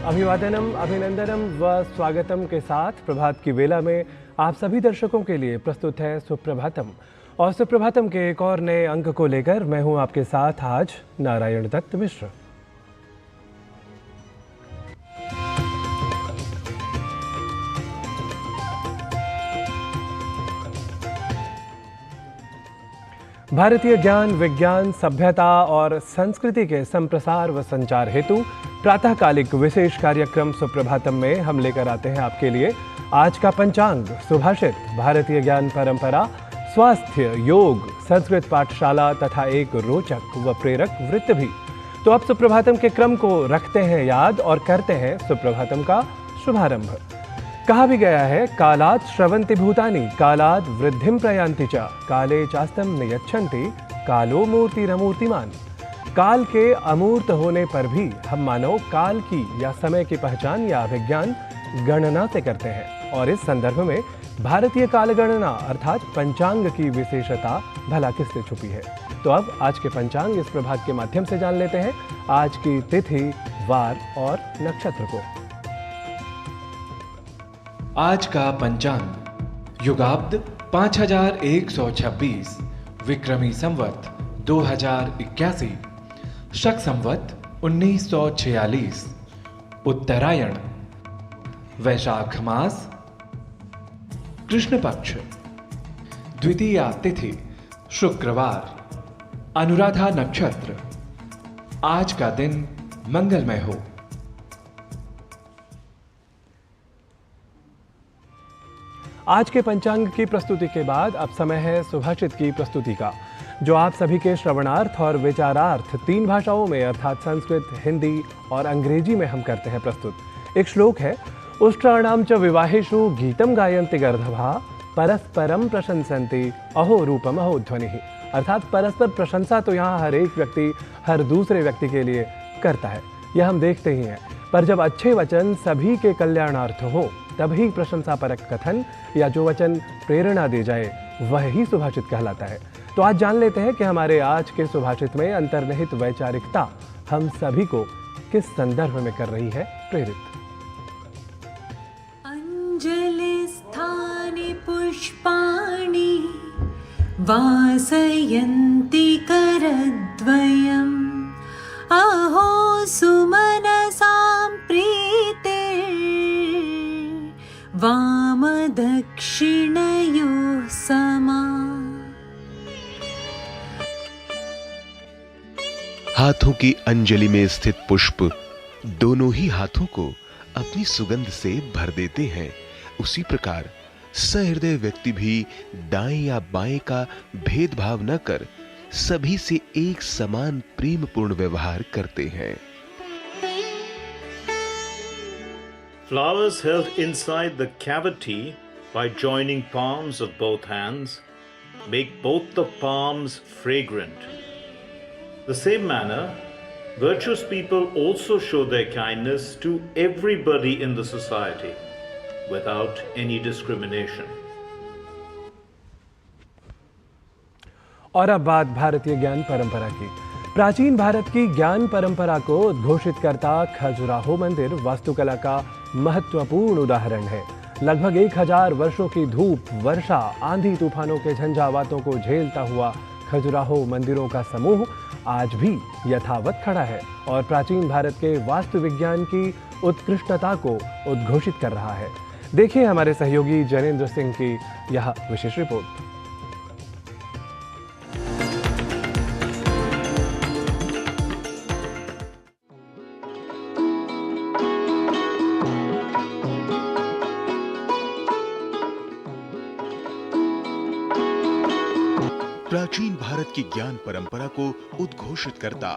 अभिवादनम, अभिनंदनम व स्वागतम के साथ प्रभात की वेला में आप सभी दर्शकों के लिए प्रस्तुत है सुप्रभातम। और सुप्रभातम के एक और नए अंक को लेकर मैं हूं आपके साथ आज नारायण दत्त मिश्र। भारतीय ज्ञान, विज्ञान, सभ्यता और संस्कृति के संप्रसार व संचार हेतु प्रातःकालिक विशेष कार्यक्रम सुप्रभातम में हम लेकर आते हैं आपके लिए आज का पंचांग, सुभाषित, भारतीय ज्ञान परंपरा, स्वास्थ्य, योग, संस्कृत पाठशाला तथा एक रोचक व प्रेरक वृत्त भी। तो अब सुप्रभातम के क्रम को रखते हैं याद और करते हैं सुप्रभातम का शुभारंभ। कहा भी गया है, कालात् श्रवन्ति भूतानि, कालात् वृद्धिं प्रयान्ति च, काले चास्तम नियच्छन्ति, कालो मूर्तिरमूर्तिमान। काल के अमूर्त होने पर भी हम मानव काल की या समय की पहचान या अभिज्ञान गणना से करते हैं। और इस संदर्भ में भारतीय काल गणना अर्थात पंचांग की विशेषता भला किससे छुपी है। तो अब आज के पंचांग इस प्रभात के माध्यम से जान लेते हैं आज की तिथि, वार और नक्षत्र को। आज का पंचांग युगाब्द 5126, विक्रमी संवत 2081, शक संवत 1946, उत्तरायण, वैशाख मास, कृष्ण पक्ष, द्वितीया तिथि शुक्रवार, अनुराधा नक्षत्र। आज का दिन मंगलमय हो। आज के पंचांग की प्रस्तुति के बाद अब समय है सुभाषित की प्रस्तुति का, जो आप सभी के श्रवणार्थ और विचारार्थ तीन भाषाओं में अर्थात संस्कृत, हिंदी और अंग्रेजी में हम करते हैं प्रस्तुत। एक श्लोक है, उष्ट्राणाम च विवाहेषु गीतम गायन्ति गर्दभा, परस्परम प्रशंसन्ति अहो रूपम अहो ध्वनिः। अर्थात परस्पर प्रशंसा तो यहाँ हर एक व्यक्ति हर दूसरे व्यक्ति के लिए करता है, यह हम देखते ही हैं। पर जब अच्छे वचन सभी के कल्याणार्थ हो तभी प्रशंसा परक कथन या जो वचन प्रेरणा दे जाए वह ही सुभाषित कहलाता है। तो आज जान लेते हैं कि हमारे आज के सुभाषित में अंतर्निहित वैचारिकता हम सभी को किस संदर्भ में कर रही है प्रेरित। अंजलि स्थानि पुष्पाणि वासयन्ति करद्वयम्, अहो सुमनसां प्रीते वाम दक्षिणयोः समा। हाथों की अंजलि में स्थित पुष्प दोनों ही हाथों को अपनी सुगंध से भर देते हैं। उसी प्रकार सहृदय व्यक्ति भी दाएं या बाएं का भेदभाव न कर सभी से एक समान प्रेमपूर्ण व्यवहार करते हैं। Flowers held inside the cavity by joining palms of both hands make both the palms fragrant. The same manner, virtuous people also show their kindness to everybody in the society without any discrimination. और अब बात भारतीय ज्ञान परंपरा की। प्राचीन भारत की ज्ञान परंपरा को उद्घोषित करता खजुराहो मंदिर वास्तुकला का महत्वपूर्ण उदाहरण है। लगभग 1000 वर्षों की धूप, वर्षा, आंधी तूफानों के झंझावातों को झेलता हुआ खजुराहो मंदिरों का समूह आज भी यथावत खड़ा है और प्राचीन भारत के वास्तु विज्ञान की उत्कृष्टता को उद्घोषित कर रहा है। देखिए हमारे सहयोगी जनेंद्र सिंह की यह विशेष रिपोर्ट। प्राचीन भारत की ज्ञान परंपरा को उद्घोषित करता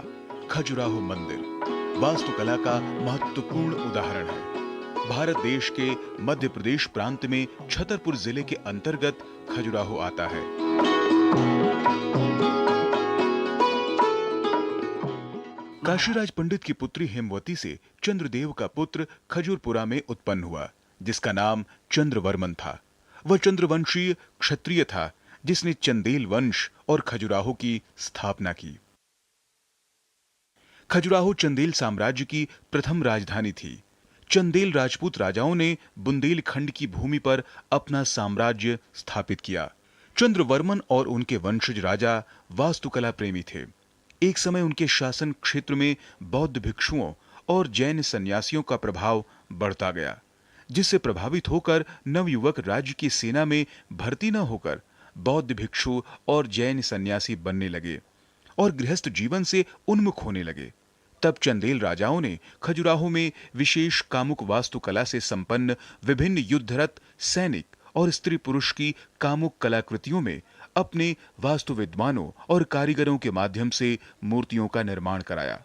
खजुराहो मंदिर वास्तुकला का महत्वपूर्ण उदाहरण है। भारत देश के मध्य प्रदेश प्रांत में छतरपुर जिले के अंतर्गत खजुराहो आता है। काशीराज पंडित की पुत्री हेमवती से चंद्रदेव का पुत्र खजूरपुरा में उत्पन्न हुआ, जिसका नाम चंद्रवर्मन था। वह चंद्रवंशीय क्षत्रिय था जिसने चंदेल वंश और खजुराहो की स्थापना की। खजुराहो चंदेल साम्राज्य की प्रथम राजधानी थी, चंदेल राजपूत राजाओं ने बुंदेलखंड की भूमि पर अपना साम्राज्य स्थापित किया। चंद्रवर्मन और उनके वंशज राजा वास्तुकला प्रेमी थे। एक समय उनके शासन क्षेत्र में बौद्ध भिक्षुओं और जैन सन्यासियों का प्रभाव बढ़ता गया, जिससे प्रभावित होकर नवयुवक राज्य की सेना में भर्ती न होकर बौद्ध भिक्षु और जैन सन्यासी बनने लगे और गृहस्थ जीवन से उन्मुख होने लगे। तब चंदेल राजाओं ने खजुराहो में विशेष कामुक वास्तुकला से संपन्न विभिन्न युद्धरत सैनिक और स्त्री पुरुष की कामुक कलाकृतियों में अपने वास्तु विद्वानों और कारीगरों के माध्यम से मूर्तियों का निर्माण कराया।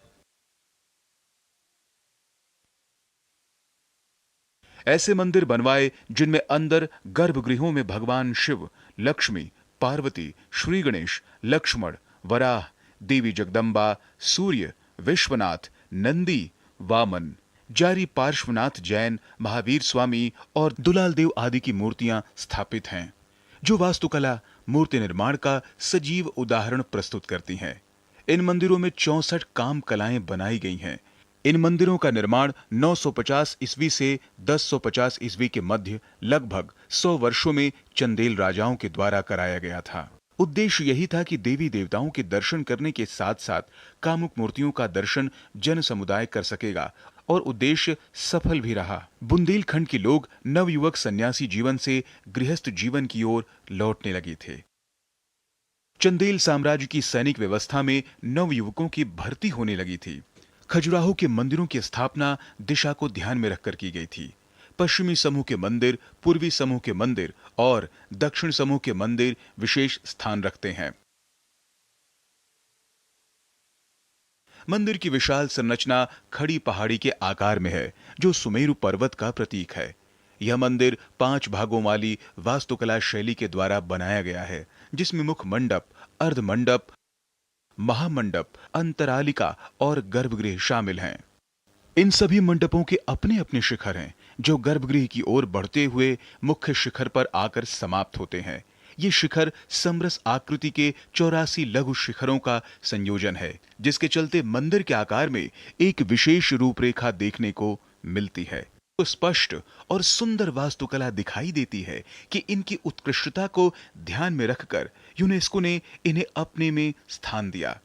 ऐसे मंदिर बनवाए जिनमें अंदर गर्भगृहों में भगवान शिव, लक्ष्मी, पार्वती, श्री गणेश, लक्ष्मण, वराह, देवी जगदम्बा, सूर्य, विश्वनाथ, नंदी, वामन, जारी पार्श्वनाथ जैन, महावीर स्वामी और दुलाल देव आदि की मूर्तियां स्थापित हैं, जो वास्तुकला मूर्ति निर्माण का सजीव उदाहरण प्रस्तुत करती हैं। इन मंदिरों में 64 काम कलाएं बनाई गई हैं। इन मंदिरों का निर्माण 950 ईस्वी से 1050 ईस्वी के मध्य लगभग 100 वर्षों में चंदेल राजाओं के द्वारा कराया गया था। उद्देश्य यही था कि देवी देवताओं के दर्शन करने के साथ साथ कामुक मूर्तियों का दर्शन जन समुदाय कर सकेगा, और उद्देश्य सफल भी रहा। बुंदेलखंड के लोग नवयुवक सन्यासी जीवन से गृहस्थ जीवन की ओर लौटने लगे थे। चंदेल साम्राज्य की सैनिक व्यवस्था में नवयुवकों की भर्ती होने लगी थी। खजुराहो के मंदिरों की स्थापना दिशा को ध्यान में रखकर की गई थी। पश्चिमी समूह के मंदिर, पूर्वी समूह के मंदिर और दक्षिण समूह के मंदिर विशेष स्थान रखते हैं। मंदिर की विशाल संरचना खड़ी पहाड़ी के आकार में है, जो सुमेरु पर्वत का प्रतीक है। यह मंदिर 5 भागों वाली वास्तुकला शैली के द्वारा बनाया गया है, जिसमें मुख मंडप, अर्ध मंडप, महामंडप, अंतरालिका और गर्भगृह शामिल हैं। इन सभी मंडपों के अपने अपने शिखर हैं, जो गर्भगृह की ओर बढ़ते हुए मुख्य शिखर पर आकर समाप्त होते हैं। ये शिखर समरस आकृति के 84 लघु शिखरों का संयोजन है, जिसके चलते मंदिर के आकार में एक विशेष रूपरेखा देखने को मिलती है। तो स्पष्ट और सुंदर वास्तुकला दिखाई देती है कि इनकी उत्कृष्टता को ध्यान में रखकर यूनेस्को ने इन्हें अपने में स्थान दिया।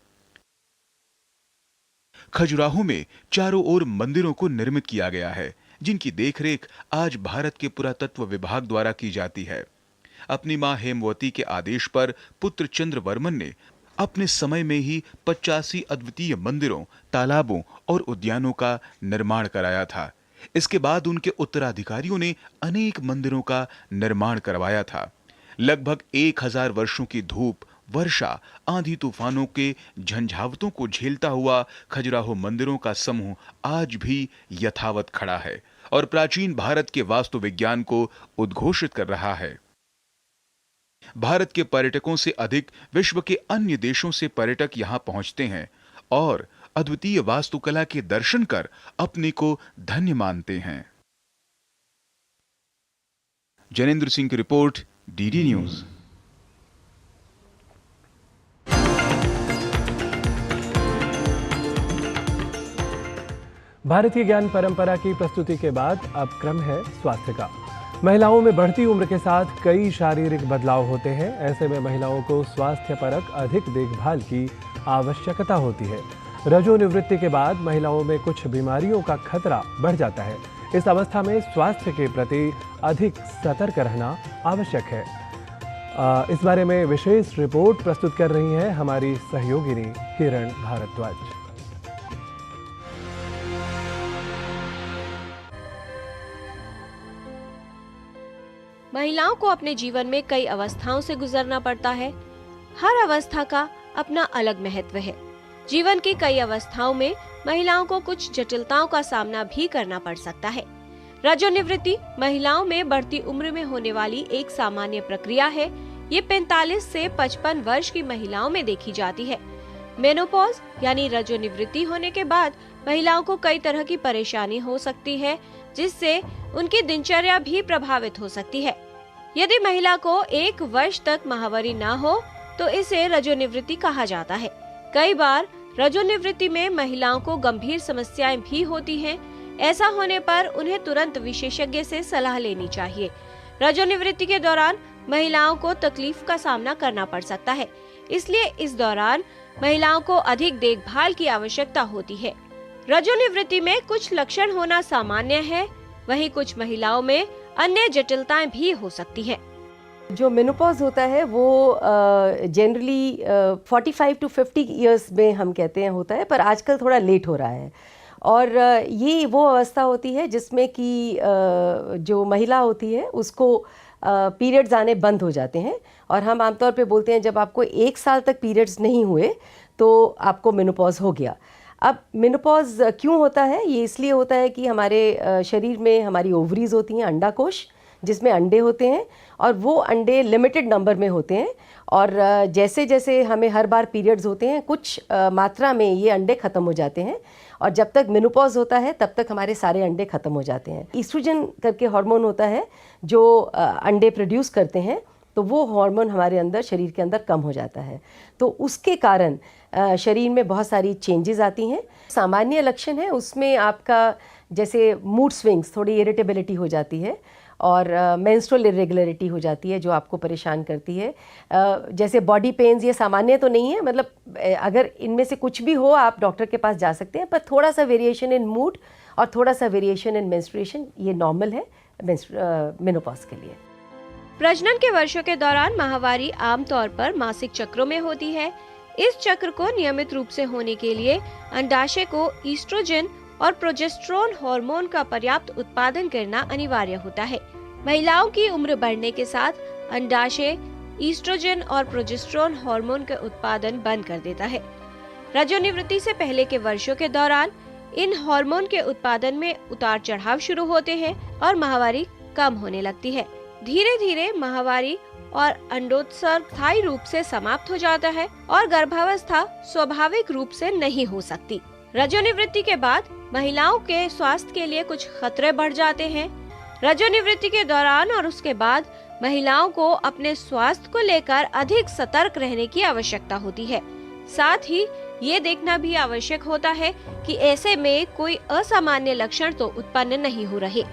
खजुराहो में चारों ओर मंदिरों को निर्मित किया गया है, जिनकी देखरेख आज भारत के पुरातत्व विभाग द्वारा की जाती है। अपनी मां हेमवती के आदेश पर पुत्र चंद्रवर्मन ने अपने समय में ही 85 अद्वितीय मंदिरों, तालाबों और उद्यानों का निर्माण कराया था। इसके बाद उनके उत्तराधिकारियों ने अनेक मंदिरों का निर्माण करवाया था। लगभग 1000 वर्षों की धूप, वर्षा, आंधी तूफानों के झंझावतों को झेलता हुआ खजुराहो मंदिरों का समूह आज भी यथावत खड़ा है और प्राचीन भारत के वास्तु विज्ञान को उद्घोषित कर रहा है। भारत के पर्यटकों से अधिक विश्व के अन्य देशों से पर्यटक यहां पहुंचते हैं और अद्वितीय वास्तुकला के दर्शन कर अपने को धन्य मानते हैं। जनेंद्र सिंह की रिपोर्ट, डीडी न्यूज। भारतीय ज्ञान परंपरा की प्रस्तुति के बाद अब क्रम है स्वास्थ्य का। महिलाओं में बढ़ती उम्र के साथ कई शारीरिक बदलाव होते हैं। ऐसे में महिलाओं को स्वास्थ्य परक अधिक देखभाल की आवश्यकता होती है। रजोनिवृत्ति के बाद महिलाओं में कुछ बीमारियों का खतरा बढ़ जाता है। इस अवस्था में स्वास्थ्य के प्रति अधिक सतर्क रहना आवश्यक है। इस बारे में विशेष रिपोर्ट प्रस्तुत कर रही हैं हमारी सहयोगिनी किरण भारद्वाज। महिलाओं को अपने जीवन में कई अवस्थाओं से गुजरना पड़ता है। हर अवस्था का अपना अलग महत्व है। जीवन की कई अवस्थाओं में महिलाओं को कुछ जटिलताओं का सामना भी करना पड़ सकता है। रजोनिवृत्ति महिलाओं में बढ़ती उम्र में होने वाली एक सामान्य प्रक्रिया है। ये 45 से 55 वर्ष की महिलाओं में देखी जाती है। मेनोपॉज यानी रजोनिवृत्ति होने के बाद महिलाओं को कई तरह की परेशानी हो सकती है, जिससे उनकी दिनचर्या भी प्रभावित हो सकती है। यदि महिला को 1 वर्ष तक माहवारी ना हो तो इसे रजोनिवृत्ति कहा जाता है। कई बार रजोनिवृत्ति में महिलाओं को गंभीर समस्याएं भी होती हैं। ऐसा होने पर उन्हें तुरंत विशेषज्ञ से सलाह लेनी चाहिए। रजोनिवृत्ति के दौरान महिलाओं को तकलीफ का सामना करना पड़ सकता है, इसलिए इस दौरान महिलाओं को अधिक देखभाल की आवश्यकता होती है। रजोनिवृत्ति में कुछ लक्षण होना सामान्य है, वहीं कुछ महिलाओं में अन्य जटिलताएं भी हो सकती हैं। जो मेनोपॉज होता है वो जनरली 45 to 50 ईयर्स में हम कहते हैं होता है, पर आजकल थोड़ा लेट हो रहा है। और ये वो अवस्था होती है जिसमें कि जो महिला होती है उसको पीरियड्स आने बंद हो जाते हैं, और हम आमतौर पे बोलते हैं जब आपको 1 साल तक पीरियड्स नहीं हुए तो आपको मेनोपॉज हो गया। अब मेनोपॉज क्यों होता है? ये इसलिए होता है कि हमारे शरीर में हमारी ओवरीज होती हैं, अंडाकोश, जिसमें अंडे होते हैं, और वो अंडे लिमिटेड नंबर में होते हैं, और जैसे जैसे हमें हर बार पीरियड्स होते हैं कुछ मात्रा में ये अंडे ख़त्म हो जाते हैं, और जब तक मेनोपॉज होता है तब तक हमारे सारे अंडे ख़त्म हो जाते हैं। ईस्ट्रोजन करके हार्मोन होता है जो अंडे प्रोड्यूस करते हैं, तो वो हार्मोन हमारे अंदर शरीर के अंदर कम हो जाता है, तो उसके कारण शरीर में बहुत सारी चेंजेस आती हैं। सामान्य लक्षण है उसमें आपका जैसे मूड स्विंग्स, थोड़ी इरिटेबिलिटी हो जाती है, और मेंस्ट्रुअल इरेगुलरिटी हो जाती है जो आपको परेशान करती है। जैसे बॉडी पेन्स, ये सामान्य तो नहीं है, मतलब अगर इनमें से कुछ भी हो आप डॉक्टर के पास जा सकते हैं, पर थोड़ा सा वेरिएशन इन मूड और थोड़ा सा वेरिएशन इन मेंस्ट्रुएशन ये नॉर्मल है मेनोपॉज के लिए। प्रजनन के वर्षों के दौरान माहवारी आमतौर पर मासिक चक्रों में होती है। इस चक्र को नियमित रूप से होने के लिए अंडाशय को ईस्ट्रोजन और प्रोजेस्टेरोन हार्मोन का पर्याप्त उत्पादन करना अनिवार्य होता है। महिलाओं की उम्र बढ़ने के साथ अंडाशय ईस्ट्रोजन और प्रोजेस्टेरोन हार्मोन के उत्पादन बंद कर देता है। रजोनिवृत्ति से पहले के वर्षों के दौरान इन हार्मोन के उत्पादन में उतार चढ़ाव शुरू होते हैं और माहवारी कम होने लगती है। धीरे धीरे माहवारी और अंडोत्सर्ग स्थायी रूप से समाप्त हो जाता है और गर्भावस्था स्वाभाविक रूप से नहीं हो सकती। रजोनिवृत्ति के बाद महिलाओं के स्वास्थ्य के लिए कुछ खतरे बढ़ जाते हैं। रजोनिवृत्ति के दौरान और उसके बाद महिलाओं को अपने स्वास्थ्य को लेकर अधिक सतर्क रहने की आवश्यकता होती है। साथ ही ये देखना भी आवश्यक होता है कि ऐसे में कोई असामान्य लक्षण तो उत्पन्न नहीं हो रहे।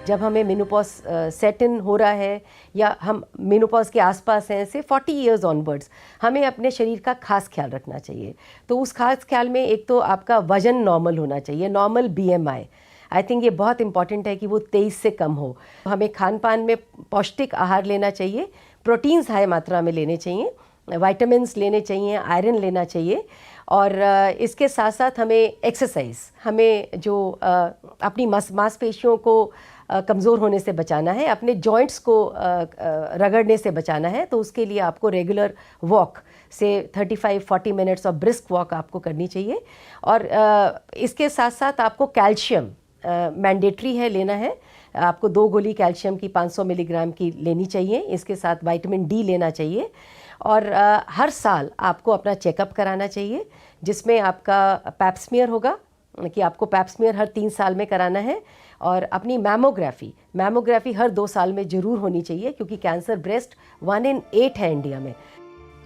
जब हमें मेनोपॉज सेट इन हो रहा है या हम मेनोपॉज के आसपास हैं से 40 इयर्स ऑनवर्ड्स, हमें अपने शरीर का खास ख्याल रखना चाहिए। तो उस खास ख्याल में एक तो आपका वजन नॉर्मल होना चाहिए, नॉर्मल BMI। आई थिंक ये बहुत इंपॉर्टेंट है कि वो 23 से कम हो। हमें खान पान में पौष्टिक आहार लेना चाहिए, प्रोटीन्स हाई मात्रा में लेने चाहिए, विटामिन्स लेने चाहिए, आयरन लेना चाहिए, और इसके साथ साथ हमें एक्सरसाइज, हमें जो अपनी मांसपेशियों को कमज़ोर होने से बचाना है, अपने जॉइंट्स को रगड़ने से बचाना है, तो उसके लिए आपको रेगुलर वॉक से 35-40 मिनट्स और ब्रिस्क वॉक आपको करनी चाहिए। और इसके साथ साथ आपको कैल्शियम मैंडेटरी है लेना है। आपको 2 गोली कैल्शियम की 500 मिलीग्राम की लेनी चाहिए। इसके साथ विटामिन D लेना चाहिए, और हर साल आपको अपना चेकअप कराना चाहिए, जिसमें आपका पैप्समियर होगा कि आपको पैप्समियर हर 3 साल में कराना है, और अपनी मैमोग्राफी हर 2 साल में जरूर होनी चाहिए, क्योंकि कैंसर ब्रेस्ट 1 in 8 है इंडिया में।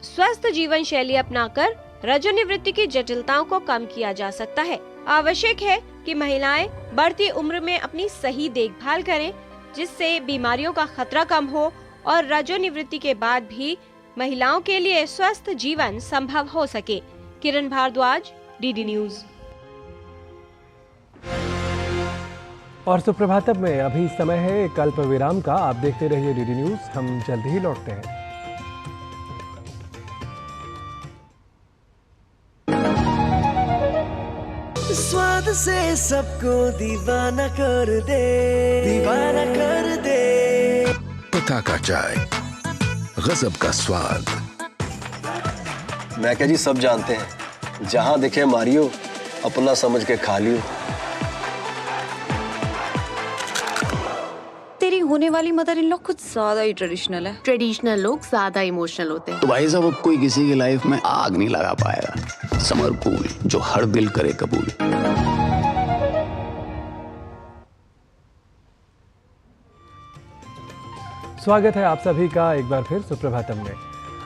स्वस्थ जीवन शैली अपनाकर रजोनिवृत्ति की जटिलताओं को कम किया जा सकता है। आवश्यक है कि महिलाएं बढ़ती उम्र में अपनी सही देखभाल करें, जिससे बीमारियों का खतरा कम हो और रजोनिवृत्ति के बाद भी महिलाओं के लिए स्वस्थ जीवन संभव हो सके। किरण भारद्वाज, DD न्यूज। और सुप्रभातम में अभी समय है एक अल्प विराम का। आप देखते रहिए DD न्यूज, हम जल्द ही लौटते हैं। स्वाद से सबको दीवाना कर दे, दीवाना कर दे। पता का चाय, गजब का स्वाद। मैं क्या जी, सब जानते हैं, जहां दिखे मारियो, अपना समझ के खा लियो। तेरी होने वाली मदर इन लॉ कुछ ज्यादा ही ट्रेडिशनल है। ट्रेडिशनल लोग ज्यादा इमोशनल होते हैं। तो भाई साहब, अब कोई किसी की लाइफ में आग नहीं लगा पाएगा। समर कूल, जो हर दिल करे कबूल। स्वागत है आप सभी का एक बार फिर सुप्रभातम में।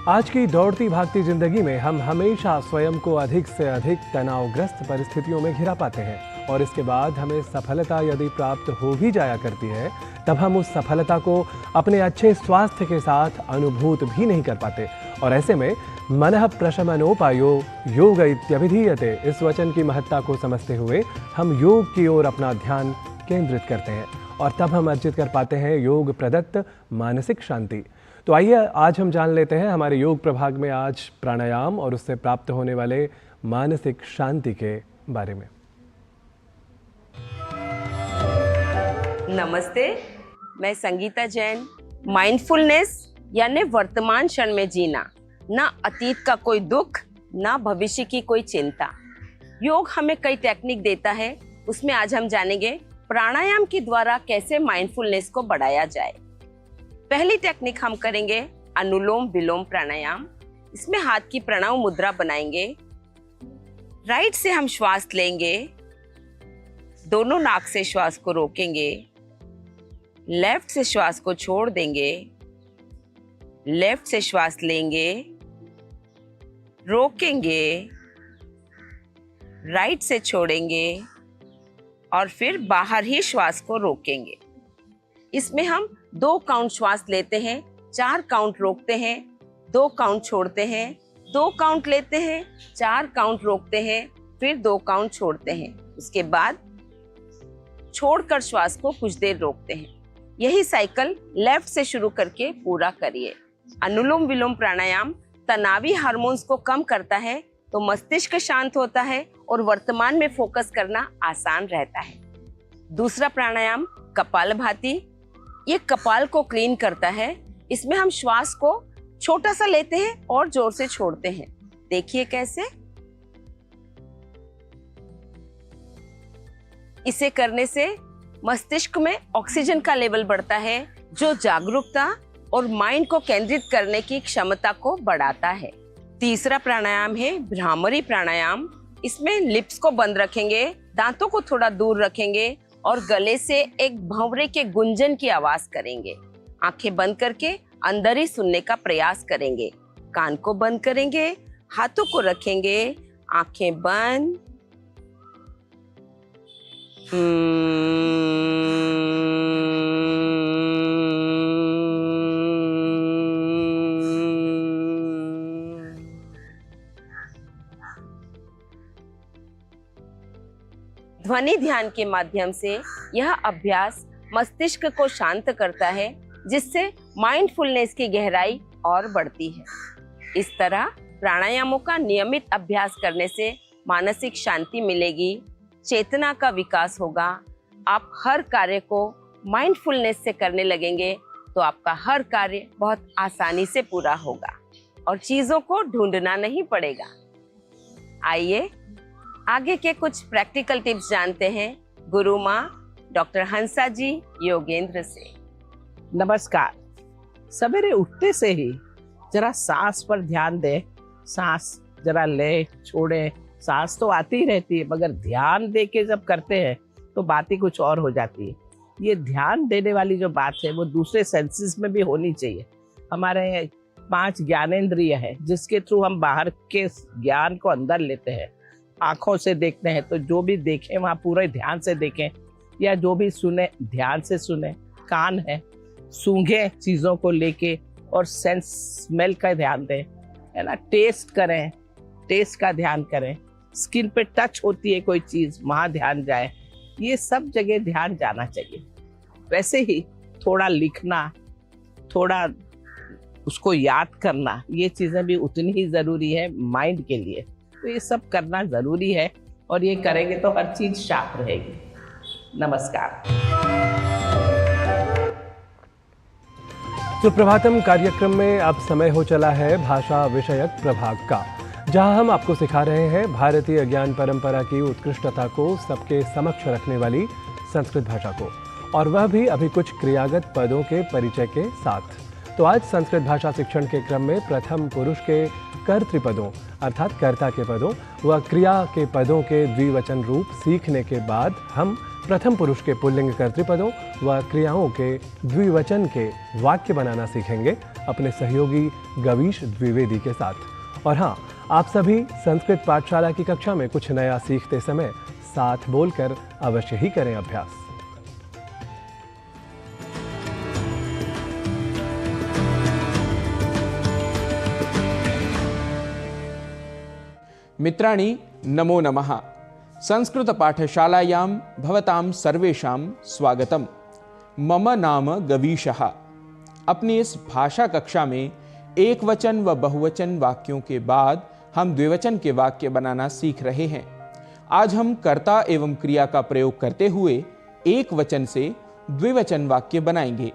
आज की दौड़ती भागती जिंदगी में हम हमेशा स्वयं को अधिक से अधिक तनावग्रस्त परिस्थितियों में घिरा पाते हैं और इसके बाद हमें सफलता यदि प्राप्त हो भी जाया करती है तब हम उस सफलता को अपने अच्छे स्वास्थ्य के साथ अनुभूत भी नहीं कर पाते। और ऐसे में मनः प्रशमनोपायो योग इत्यभिधीयते, इस वचन की महत्ता को समझते हुए हम योग की ओर अपना ध्यान केंद्रित करते हैं और तब हम अर्जित कर पाते हैं योग प्रदत्त मानसिक शांति। तो आइए आज हम जान लेते हैं हमारे योग प्रभाग में आज प्राणायाम और उससे प्राप्त होने वाले मानसिक शांति के बारे में। नमस्ते, मैं संगीता जैन। माइंडफुलनेस यानी वर्तमान क्षण में जीना, ना अतीत का कोई दुख, ना भविष्य की कोई चिंता। योग हमें कई टेक्निक देता है, उसमें आज हम जानेंगे प्राणायाम के द्वारा कैसे माइंडफुलनेस को बढ़ाया जाए। पहली टेक्निक हम करेंगे अनुलोम विलोम प्राणायाम। इसमें हाथ की प्रणव मुद्रा बनाएंगे। राइट से हम श्वास लेंगे, दोनों नाक से श्वास को रोकेंगे, लेफ्ट से श्वास को छोड़ देंगे, लेफ्ट से श्वास लेंगे, रोकेंगे, राइट से छोड़ेंगे और फिर बाहर ही श्वास को रोकेंगे। इसमें हम 2 काउंट श्वास लेते हैं, 4 काउंट रोकते हैं, 2 काउंट छोड़ते हैं, 2 काउंट लेते हैं, 4 काउंट रोकते हैं, फिर 2 काउंट छोड़ते हैं। उसके बाद छोड़कर श्वास को कुछ देर रोकते हैं। यही साइकिल लेफ्ट से शुरू करके पूरा करिए। अनुलोम विलोम प्राणायाम तनावी हार्मोन्स को कम करता है तो मस्तिष्क शांत होता है और वर्तमान में फोकस करना आसान रहता है। दूसरा प्राणायाम कपालभाति, ये कपाल को क्लीन करता है। इसमें हम श्वास को छोटा सा लेते हैं और जोर से छोड़ते हैं। देखिए कैसे। इसे करने से मस्तिष्क में ऑक्सीजन का लेवल बढ़ता है जो जागरूकता और माइंड को केंद्रित करने की क्षमता को बढ़ाता है। तीसरा प्राणायाम है भ्रामरी प्राणायाम। इसमें लिप्स को बंद रखेंगे, दांतों को थोड़ा दूर रखेंगे और गले से एक भंवरे के गुंजन की आवाज करेंगे। आंखें बंद करके अंदर ही सुनने का प्रयास करेंगे। कान को बंद करेंगे, हाथों को रखेंगे, आंखें बंद। ध्वनि ध्यान के माध्यम से यह अभ्यास मस्तिष्क को शांत करता है, जिससे माइंडफुलनेस की गहराई और बढ़ती है। इस तरह प्राणायामों का नियमित अभ्यास करने से मानसिक शांति मिलेगी, चेतना का विकास होगा। आप हर कार्य को माइंडफुलनेस से करने लगेंगे तो आपका हर कार्य बहुत आसानी से पूरा होगा और चीजों को ढूंढना नहीं पड़ेगा। आइए आगे के कुछ प्रैक्टिकल टिप्स जानते हैं गुरु माँ डॉक्टर हंसा जी योगेंद्र से। नमस्कार। सवेरे उठते से ही जरा सांस पर ध्यान दें। सांस जरा ले छोड़े, सांस तो आती ही रहती है मगर ध्यान दे के जब करते हैं तो बात ही कुछ और हो जाती है। ये ध्यान देने वाली जो बात है वो दूसरे सेंसेस में भी होनी चाहिए। हमारे 5 ज्ञानेंद्रिय है जिसके थ्रू हम बाहर के ज्ञान को अंदर लेते हैं। आंखों से देखते हैं तो जो भी देखें वहाँ पूरे ध्यान से देखें, या जो भी सुने ध्यान से सुने। कान है, सूंघे चीज़ों को लेके और सेंस स्मेल का ध्यान दें, है ना। टेस्ट करें, टेस्ट का ध्यान करें। स्किन पे टच होती है कोई चीज़, वहाँ ध्यान जाए। ये सब जगह ध्यान जाना चाहिए। वैसे ही थोड़ा लिखना, थोड़ा उसको याद करना, ये चीज़ें भी उतनी ही ज़रूरी है माइंड के लिए। तो ये सब करना ज़रूरी है और ये करेंगे तो हर चीज़ शार्प रहेगी। नमस्कार। सुप्रभातम कार्यक्रम में अब समय हो चला है भाषा विषयक प्रभाग का, जहां हम आपको सिखा रहे हैं भारतीय ज्ञान परंपरा की उत्कृष्टता को सबके समक्ष रखने वाली संस्कृत भाषा को, और वह भी अभी कुछ क्रियागत पदों के परिचय के साथ। तो आज संस्कृत भाषा शिक्षण के क्रम में प्रथम पुरुष के कर्तृपदों अर्थात कर्ता के पदों व क्रिया के पदों के द्विवचन रूप सीखने के बाद हम प्रथम पुरुष के पुल्लिंग कर्तृपदों व क्रियाओं के द्विवचन के वाक्य बनाना सीखेंगे अपने सहयोगी गवीश द्विवेदी के साथ। और हाँ, आप सभी संस्कृत पाठशाला की कक्षा में कुछ नया सीखते समय साथ बोलकर अवश्य ही करें अभ्यास। मित्राणि नमो नमः। संस्कृत पाठशालायां भवतां सर्वेषां स्वागतम्। मम नाम गवीशः। अपनी इस भाषा कक्षा में एक वचन व बहुवचन वाक्यों के बाद हम द्विवचन के वाक्य बनाना सीख रहे हैं। आज हम कर्ता एवं क्रिया का प्रयोग करते हुए एक वचन से द्विवचन वाक्य बनाएंगे।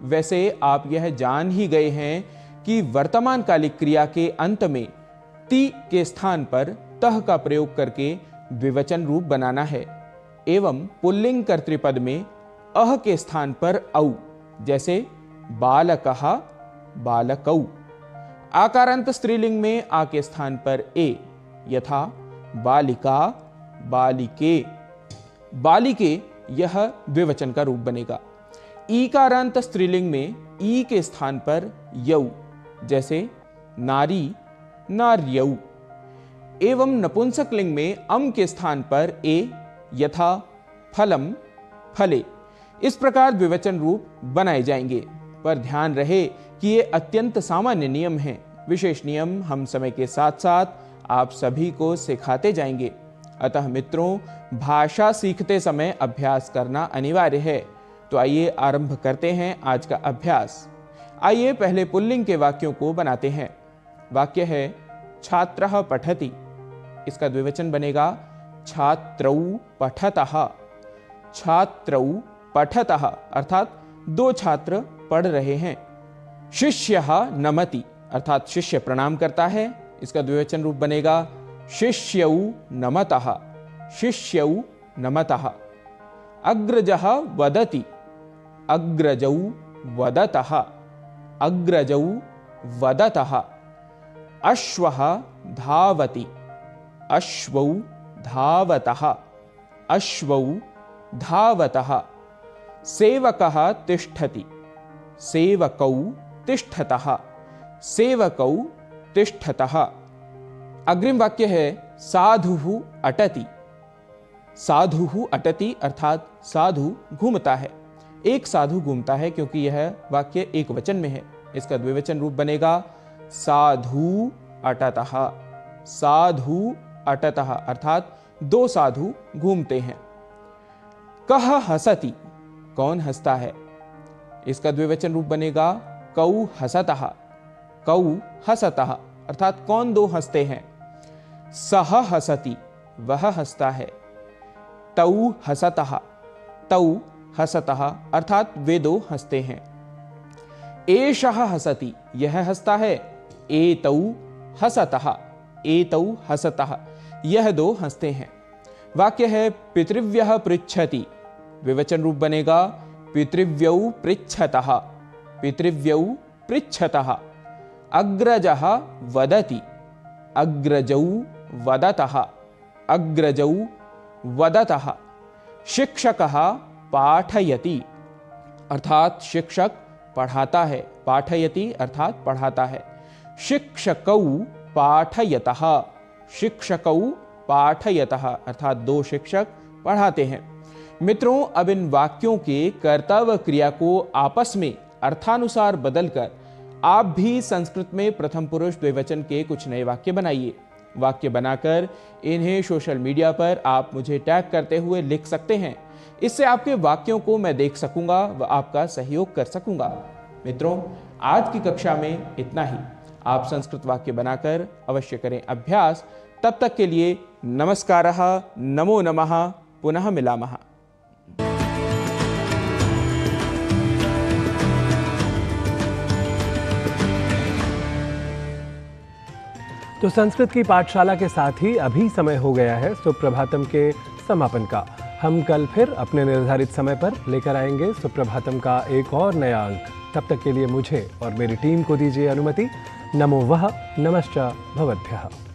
वैसे आप यह जान ही गए हैं कि वर्तमान कालिक क्रिया के अंत में ति के स्थान पर तह का प्रयोग करके द्विवचन रूप बनाना है एवं पुल्लिंग कर्तृपद में अह के स्थान पर औ, जैसे बालकः बालकौ। आकारांत स्त्रीलिंग में आ के स्थान पर ए, यथा बालिका बालिके। बालिके यह द्विवचन का रूप बनेगा। ईकारांत स्त्रीलिंग में ई के स्थान पर यौ, जैसे नारी नार्यौ। एवं नपुंसक लिंग में अम के स्थान पर ए, यथा फलम फले। इस प्रकार द्विवचन रूप बनाए जाएंगे, पर ध्यान रहे कि ये अत्यंत सामान्य नियम हैं। विशेष नियम हम समय के साथ साथ आप सभी को सिखाते जाएंगे। अतः मित्रों, भाषा सीखते समय अभ्यास करना अनिवार्य है। तो आइए आरंभ करते हैं आज का अभ्यास। आइए पहले पुल्लिंग के वाक्यों को बनाते हैं। वाक्य है छात्रः पठति। इसका द्विवचन बनेगा छात्रौ पठतः। छात्रौ पठतः अर्थात दो छात्र पढ़ रहे हैं। शिष्यः नमति अर्थात शिष्य प्रणाम करता है। इसका द्विवचन रूप बनेगा शिष्यौ नमतः। शिष्यौ नमतः। अग्रजः वदति। अग्रजौ वदतः। अग्रजौ वदतः। अश्वः धावति। अश्वौ धावतः। अश्वौ धावतः। सेवकः तिष्ठति। सेवकौ तिष्ठतः। सेवकौ तिष्ठतः। अग्रिम वाक्य है साधुः अटति। साधुः अटति अर्थात साधु घूमता है। एक साधु घूमता है, क्योंकि यह वाक्य एक वचन में है। इसका द्विवचन रूप बनेगा साधु अटतः। साधु अटतः अर्थात दो साधु घूमते हैं। कः हसति कौन हंसता है। इसका द्विवचन रूप बनेगा कौ हसतः। कौ हसतः अर्थात कौन दो हंसते हैं। सः हसति वह हंसता है। तौ हसतः। तौ हसतः अर्थात वे दो हंसते हैं। एषः हसति यह हंसता है। एतौ हसतः। एतौ हसतः यह दो हंसते हैं। वाक्य है पितृव्यः पृच्छति। द्विवचन रूप बनेगा पितृव्यौ पृच्छतः। पितृव्यौ पृच्छतः। अग्रजः वदति। अग्रजौ वदतः। अग्रजौ वदतः। शिक्षकः पाठयति अर्थात शिक्षक पढ़ाता है। पाठयति अर्थात पढ़ाता है। शिक्षकौ पाठयतः। शिक्षकौ पाठयतः अर्थात दो शिक्षक पढ़ाते हैं। मित्रों, अब इन वाक्यों के कर्ता व क्रिया को आपस में अर्थानुसार बदलकर आप भी संस्कृत में प्रथम पुरुष द्विवचन के कुछ नए वाक्य बनाइए। वाक्य बनाकर इन्हें सोशल मीडिया पर आप मुझे टैग करते हुए लिख सकते हैं। इससे आपके वाक्यों को मैं देख सकूंगा व आपका सहयोग कर सकूंगा। मित्रों, आज की कक्षा में इतना ही। आप संस्कृत वाक्य बनाकर अवश्य करें अभ्यास। तब तक के लिए नमस्कारः, नमो नमः, पुनः मिलामः। तो संस्कृत की पाठशाला के साथ ही अभी समय हो गया है सुप्रभातम के समापन का। हम कल फिर अपने निर्धारित समय पर लेकर आएंगे सुप्रभातम का एक और नया अंक। तब तक के लिए मुझे और मेरी टीम को दीजिए अनुमति। नमो वः, नमश्च भवद्भ्यः।